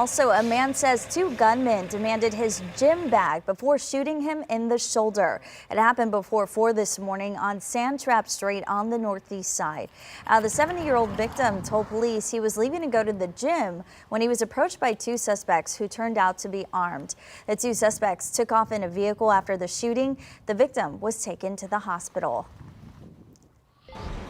Also, a man says two gunmen demanded his gym bag before shooting him in the shoulder. It happened before 4 this morning on Sandtrap Street on the northeast side. The 70-year-old victim told police he was leaving to go to the gym when he was approached by two suspects who turned out to be armed. The two suspects took off in a vehicle after the shooting. The victim was taken to the hospital.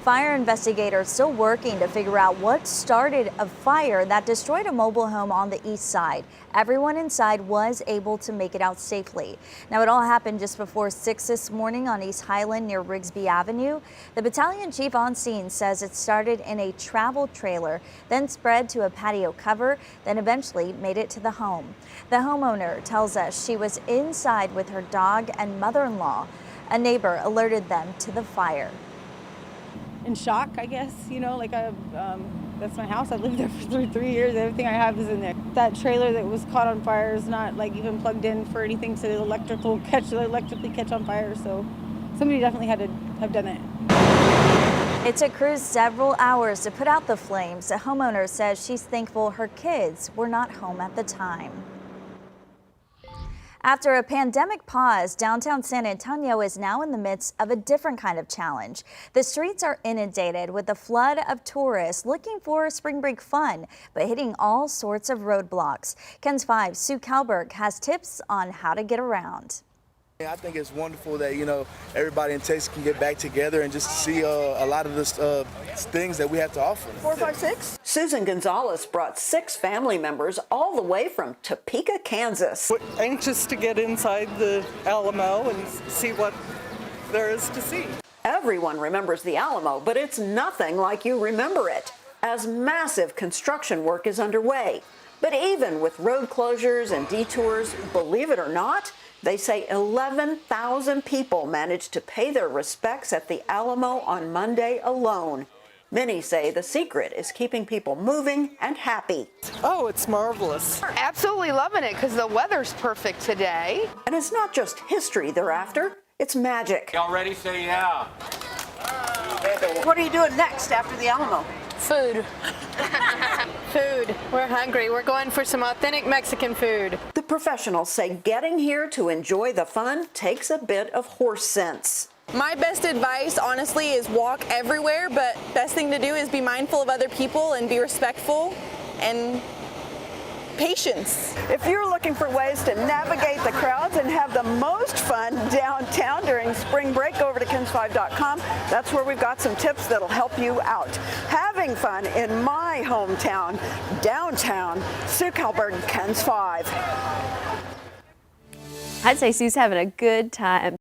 Fire investigators still working to figure out what started a fire that destroyed a mobile home on the east side. Everyone inside was able to make it out safely. Now, it all happened just before 6 this morning on East Highland near Rigsby Avenue. The battalion chief on scene says it started in a travel trailer, then spread to a patio cover, then eventually made it to the home. The homeowner tells us she was inside with her dog and mother-in-law. A neighbor alerted them to the fire. In shock, I guess, that's my house. I lived there for 3 years. Everything I have is in there. That trailer that was caught on fire is not like even plugged in for anything to electrically catch on fire. So somebody definitely had to have done it. It took crews several hours to put out the flames. A homeowner says she's thankful her kids were not home at the time. After a pandemic pause, downtown San Antonio is now in the midst of a different kind of challenge. The streets are inundated with a flood of tourists looking for spring break fun, but hitting all sorts of roadblocks. KENS 5's Sue Kalberg has tips on how to get around. I think it's wonderful that, everybody in Texas can get back together and just see a lot of the things that we have to offer. 456. Susan Gonzalez brought 6 family members all the way from Topeka, Kansas. We're anxious to get inside the Alamo and see what there is to see. Everyone remembers the Alamo, but it's nothing like you remember it, as massive construction work is underway. But even with road closures and detours, believe it or not, they say 11,000 people managed to pay their respects at the Alamo on Monday alone. Many say the secret is keeping people moving and happy. Oh, it's marvelous. We're absolutely loving it because the weather's perfect today. And it's not just history they're after, it's magic. Y'all ready? Say yeah. What are you doing next after the Alamo? Food. Food. We're hungry. We're going for some authentic Mexican food. The professionals say getting here to enjoy the fun takes a bit of horse sense. My best advice, honestly, is walk everywhere, but best thing to do is be mindful of other people and be respectful and patience. If you're looking for ways to navigate the crowds and have the most fun downtown during spring break, over to KENS5.com. That's where we've got some tips that'll help you out. Having fun in my hometown, downtown. Sue Kalberg, KENS 5. I'd say Sue's having a good time.